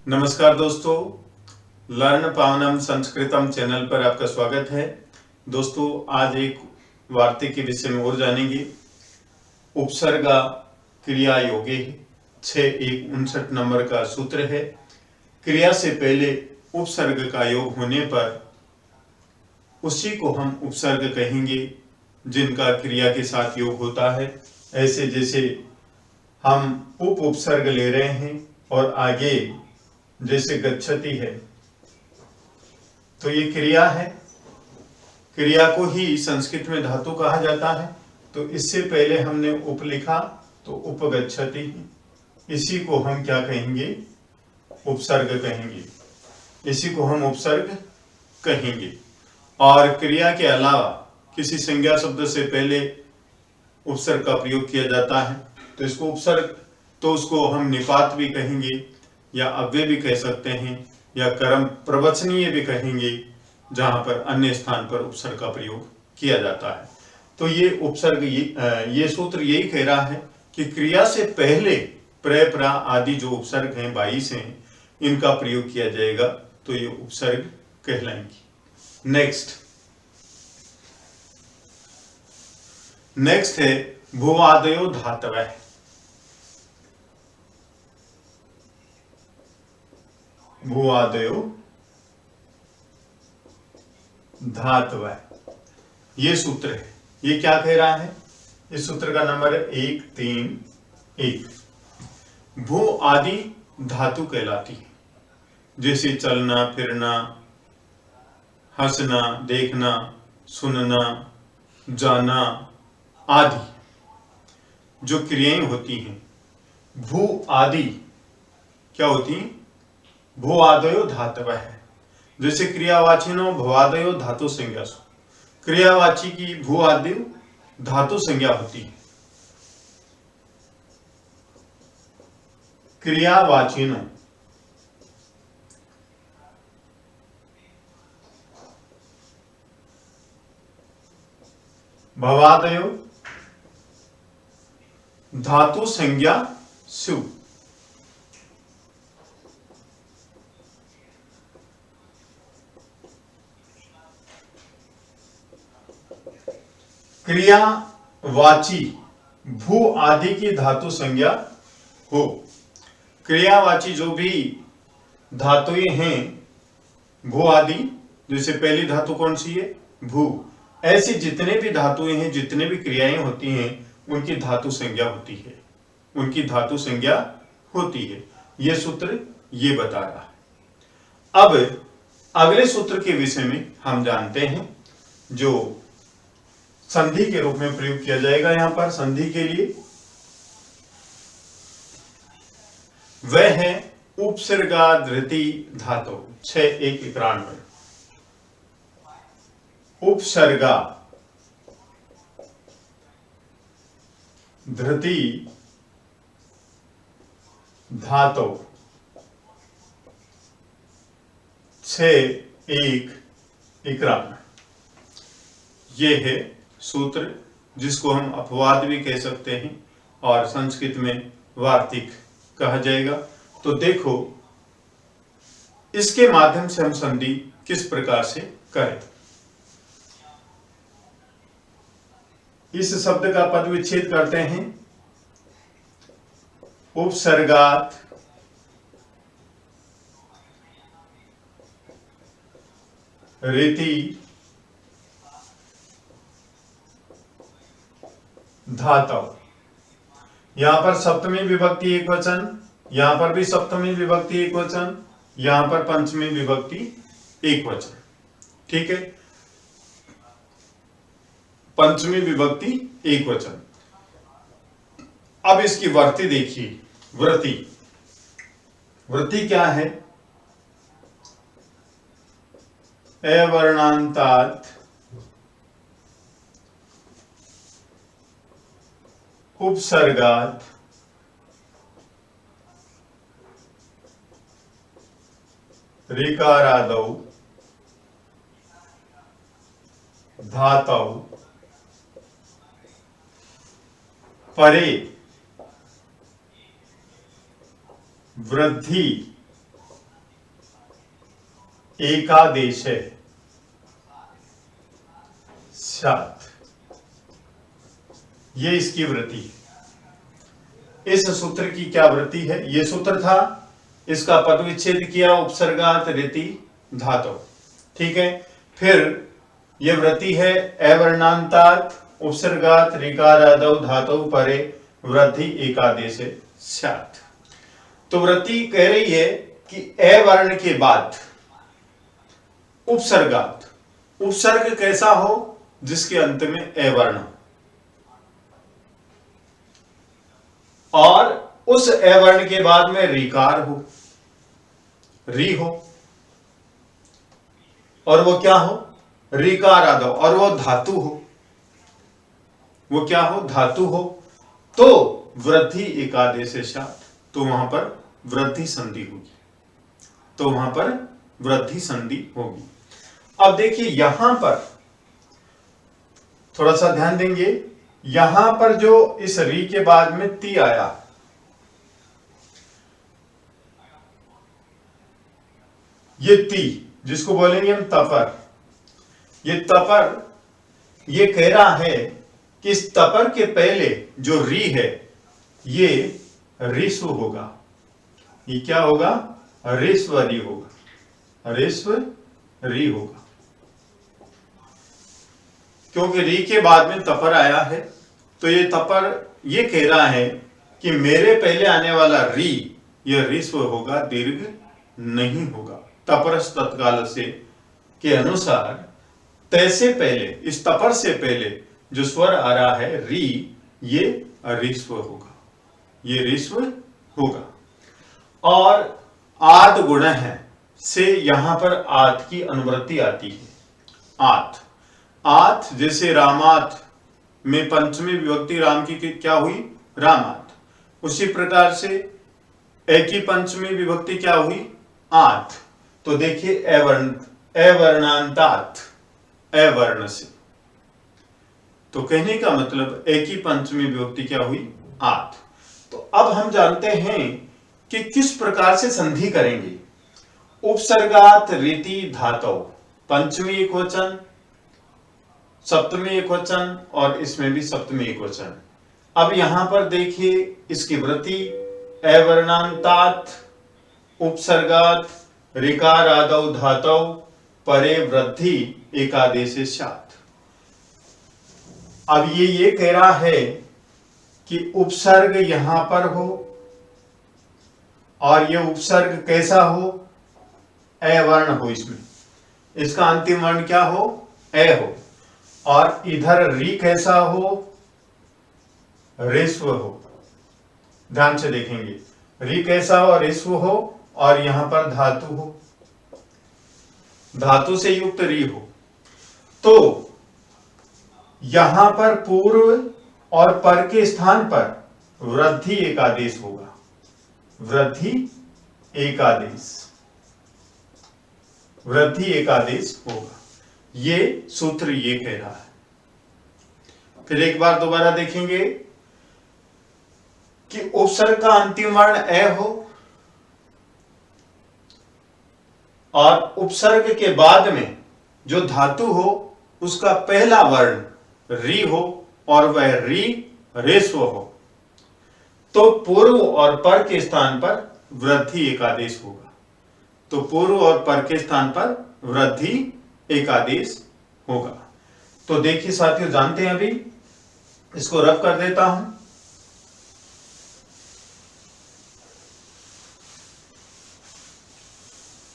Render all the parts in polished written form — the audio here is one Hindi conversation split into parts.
नमस्कार दोस्तों, लर्न पावनम संस्कृतम चैनल पर आपका स्वागत है। दोस्तों, आज एक वार्तिक के विषय में और जानेंगे। उपसर्गा क्रिया योगे 6159 नंबर का सूत्र है। क्रिया से पहले उपसर्ग का योग होने पर उसी को हम उपसर्ग कहेंगे जिनका क्रिया के साथ योग होता है। ऐसे जैसे हम उपसर्ग ले रहे हैं और आगे जैसे गच्छति है तो ये क्रिया है। क्रिया को ही संस्कृत में धातु कहा जाता है। तो इससे पहले हमने उप लिखा तो उपगच्छति, इसी को हम क्या कहेंगे? उपसर्ग कहेंगे। इसी को हम उपसर्ग कहेंगे। और क्रिया के अलावा किसी संज्ञा शब्द से पहले उपसर्ग का प्रयोग किया जाता है तो इसको उपसर्ग, तो उसको हम निपात भी कहेंगे या अव्यय भी कह सकते हैं या कर्म प्रवचनीय भी कहेंगे, जहां पर अन्य स्थान पर उपसर्ग का प्रयोग किया जाता है। तो ये उपसर्ग, ये सूत्र यही कह रहा है कि क्रिया से पहले प्र प्रा आदि जो उपसर्ग हैं 22 हैं, इनका प्रयोग किया जाएगा तो ये उपसर्ग कहलाएंगी। नेक्स्ट है भुवादयो धातवः। भुवादयो धातवः, ये सूत्र है। ये क्या कह रहा है? इस सूत्र का नंबर है 131। भू आदि धातु कहलाती है, जैसे चलना, फिरना, हंसना, देखना, सुनना, जाना आदि जो क्रियाएं होती हैं, भू आदि क्या होती हैं? भू आदयो धातवः है। जैसे क्रियावाचिनो भवादयो धातु संज्ञा, क्रियावाची की भू आदि धातु संज्ञा होती है। क्रियावाचिनो भवादयो धातु संज्ञा सु। क्रियावाची भू आदि की धातु संज्ञा हो। क्रियावाची जो भी धातुएं हैं भू आदि, जैसे पहली धातु कौन सी है? भू। ऐसी जितने भी धातुएं हैं, जितने भी क्रियाएं होती हैं, उनकी धातु संज्ञा होती है। उनकी धातु संज्ञा होती है। यह सूत्र ये बता रहा है। अब अगले सूत्र के विषय में हम जानते हैं, जो संधि के रूप में प्रयोग किया जाएगा। यहां पर संधि के लिए वह है उपसर्गा धृति धातु 6191। उपसर्गा धृति धातु 6191। ये है सूत्र, जिसको हम अपवाद भी कह सकते हैं और संस्कृत में वार्तिक कहा जाएगा। तो देखो, इसके माध्यम से हम संधि किस प्रकार से करें। इस शब्द का पद विच्छेद करते हैं। उपसर्गात रीति धातु। यहां पर सप्तमी विभक्ति एक वचन, यहां पर भी सप्तमी विभक्ति एक वचन, यहां पर पंचमी विभक्ति एक वचन। ठीक है, पंचमी विभक्ति एक वचन। अब इसकी वृत्ति देखिए। वृत्ति क्या है? अवर्णांतात उपसर्गात ऋकारादौ धातौ परे वृद्धि एकादेश स्यात्। ये इसकी वृत्ति है। इस सूत्र की क्या वृत्ति है? ये सूत्र था, इसका पद विच्छेद किया, उपसर्गात रीति धातु। ठीक है, फिर ये वृत्ति है अवर्णांतात् उपसर्गात ऋकारादौ धातु परे वृद्धि एकादेश स्यात्। तो वृत्ति कह रही है कि ए वर्ण के बाद उपसर्गात, उपसर्ग कैसा हो? जिसके अंत में ए वर्ण, और उस ए वर्ण के बाद में ऋकार हो, री हो, और वो क्या हो? ऋकार आदो, और वो धातु हो। वो क्या हो? धातु हो। तो वृद्धि एकादेश स्यात्, तो वहां पर वृद्धि संधि होगी। तो वहां पर वृद्धि संधि होगी। अब देखिए यहां पर थोड़ा सा ध्यान देंगे, यहां पर जो इस री के बाद में ती आया, ये ती जिसको बोलेंगे हम तपर, ये तपर ये कह रहा है कि इस तपर के पहले जो री है ये ऋस्व होगा। ये क्या होगा? ऋस्व री होगा, ऋस्व री होगा। क्योंकि री के बाद में तपर आया है, तो ये तपर ये कह रहा है कि मेरे पहले आने वाला री यह ऋस्व होगा, दीर्घ नहीं होगा। तपरस तत्काल से के अनुसार तैसे पहले, इस तपर से पहले जो स्वर आ रहा है री, ये ऋस्व होगा, ये ऋस्व होगा। और आद गुण है से यहां पर आत की अनुवृत्ति आती है। आत, आत जैसे रामात में पंचमी विभक्ति राम की क्या हुई? रामात। उसी प्रकार से ए की पंचमी विभक्ति क्या हुई? आत। तो देखिए अवर्णांतात, अवर्ण से, तो कहने का मतलब ए की पंचमी विभक्ति क्या हुई? आत। तो अब हम जानते हैं कि किस प्रकार से संधि करेंगे। उपसर्गात रीति धातु, पंचमी एक वचन, सप्तमी एक वचन, और इसमें भी सप्तमी एक वचन। अब यहां पर देखिए इसकी वृत्ति अवर्णांतात उपसर्गात ऋकार आदौ धातौ परे वृद्धि एकादेश स्यात्। अब ये कह रहा है कि उपसर्ग यहां पर हो, और ये उपसर्ग कैसा हो? ए वर्ण हो, इसमें इसका अंतिम वर्ण क्या हो? ए हो। और इधर री कैसा हो? ऋस्व हो। ध्यान से देखेंगे, री कैसा हो? ऋस्व हो, और यहां पर धातु हो, धातु से युक्त री हो। तो यहां पर पूर्व और पर के स्थान पर वृद्धि एकादेश होगा, वृद्धि एकादेश, वृद्धि एकादेश होगा। ये सूत्र ये कह रहा है। फिर एक बार दोबारा देखेंगे कि उपसर्ग का अंतिम वर्ण ए हो, और उपसर्ग के बाद में जो धातु हो उसका पहला वर्ण री हो, और वह री ऋस्व हो। तो पूर्व और पर के स्थान पर वृद्धि एकादेश होगा। तो पूर्व और पर के स्थान पर वृद्धि एकादेश होगा। तो देखिए साथियों, जानते हैं, अभी इसको रफ कर देता हूं।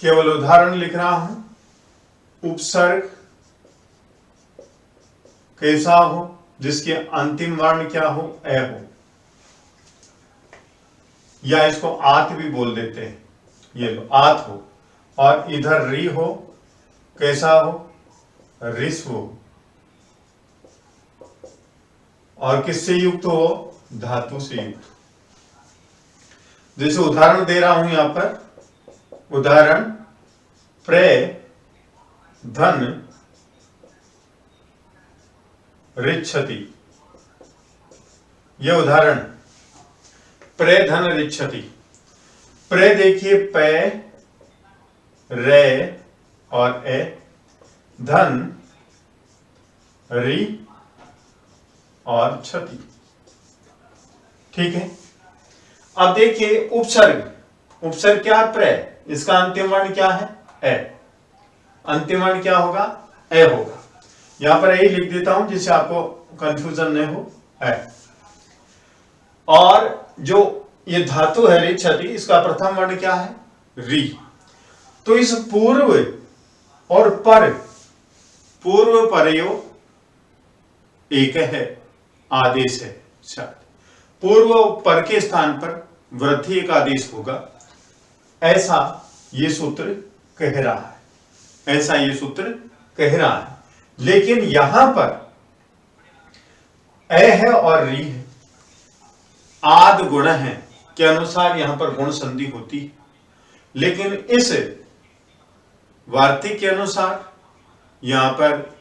केवल उदाहरण लिख रहा हूं। उपसर्ग कैसा हो? जिसके अंतिम वर्ण क्या हो? ए हो, या इसको आत भी बोल देते हैं। ये लो, आत हो, और इधर री हो, कैसा हो? ऋस्व हो, और किससे युक्त हो? धातु से युक्त। जैसे उदाहरण दे रहा हूं यहां पर, उदाहरण प्रे धन ऋच्छति। यह उदाहरण प्रे धन ऋच्छति। प्रे देखिए, पै रे और ए, धन, ऋ और क्षति। ठीक है। अब देखिए उपसर्ग। उपसर्ग क्या है? प्रत्यय। इसका अंतिम वर्ण क्या है? ए। अंतिम वर्ण क्या होगा? ए होगा। यहां पर ए लिख देता हूं जिससे आपको कंफ्यूजन नहीं हो। ए। और जो ये धातु है ऋ क्षति, इसका प्रथम वर्ण क्या है? री। तो इस पूर्व और पर, पूर्व परयो एक है, आदेश है। पूर्व पर के स्थान पर वृद्धि एक आदेश होगा, ऐसा ये सूत्र कह रहा है। ऐसा ये सूत्र कह रहा है। लेकिन यहां पर ए है और री है, आद गुण है के अनुसार यहां पर गुण संधि होती है। लेकिन इस वार्तिक के अनुसार यहां पर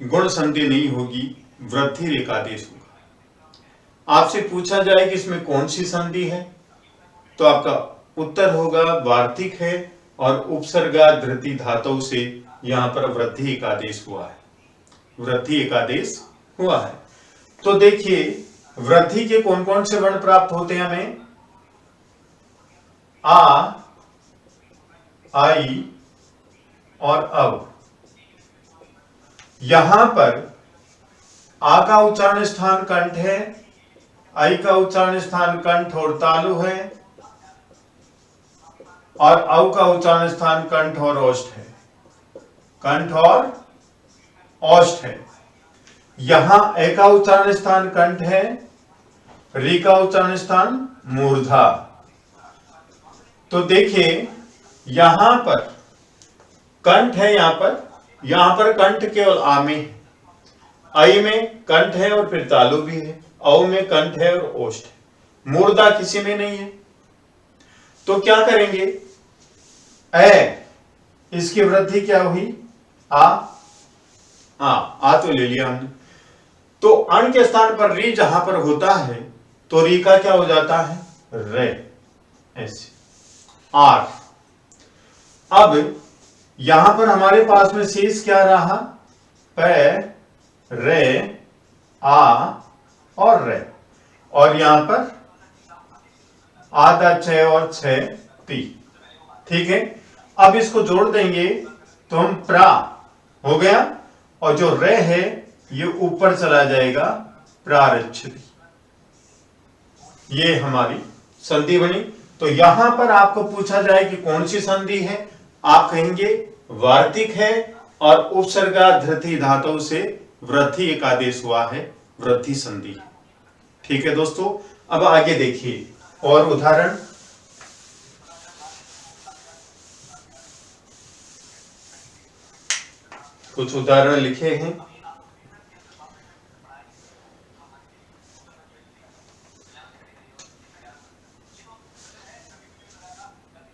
गुण संधि नहीं होगी, वृद्धि रेख आदेश होगा। आपसे पूछा जाए कि इसमें कौन सी संधि है, तो आपका उत्तर होगा वार्तिक है और उपसर्गा धृति धातु से यहां पर वृद्धि एक आदेश हुआ है। वृद्धि एक आदेश हुआ है। तो देखिए वृद्धि के कौन कौन से वर्ण प्राप्त होते हैं हमें? आ, आई और अब। यहां पर आ का उच्चारण स्थान कंठ है, आई का उच्चारण स्थान कंठ और तालु है, और औ का उच्चारण स्थान कंठ और ओष्ठ है। कंठ और ओष्ठ है। यहां ए का उच्चारण स्थान कंठ है, री का उच्चारण स्थान मूर्धा। तो देखिए यहां पर कंठ है, यहां पर कंठ केवल आ में है, आई में कंठ है और फिर तालु भी है, औ में कंठ है और ओष्ठ है, मूर्धा किसी में नहीं है। तो क्या करेंगे? ए, इसकी वृद्धि क्या हुई? आ तो ले लिया हमने। तो अण के स्थान पर री जहां पर होता है तो री का क्या हो जाता है? रे। ऐसे 8। अब यहां पर हमारे पास में शेष क्या रहा? पे, रे, आ और रे। और यहां पर आधा 6 और 6 ती। ठीक है। अब इसको जोड़ देंगे तो हम प्रा हो गया, और जो रे है ये ऊपर चला जाएगा, प्रारच्छति। ये हमारी संधि बनी। तो यहां पर आपको पूछा जाए कि कौन सी संधि है, आप कहेंगे वार्तिक है और उपसर्गा धृति धातु से वृद्धि एक आदेश हुआ है, वृद्धि संधि। ठीक है दोस्तों। अब आगे देखिए और उदाहरण। कुछ उदाहरण लिखे हैं।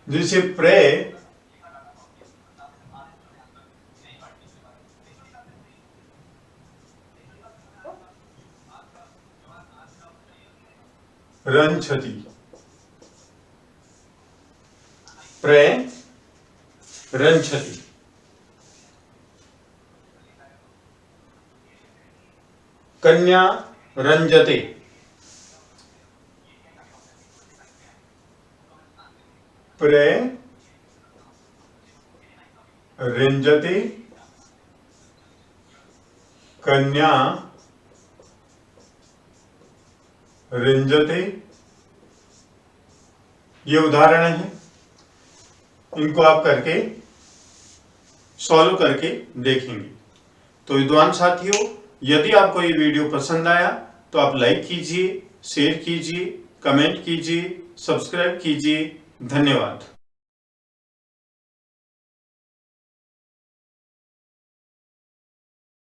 जैसे प्रे, रंछति, प्रे, रंछति। कन्या रंजते, प्रे, रंजते, कन्या रंजते। ये उदाहरण है, इनको आप करके सॉल्व करके देखेंगे। तो विद्वान साथियों, यदि आपको ये वीडियो पसंद आया तो आप लाइक कीजिए, शेयर कीजिए, कमेंट कीजिए, सब्सक्राइब कीजिए। धन्यवाद।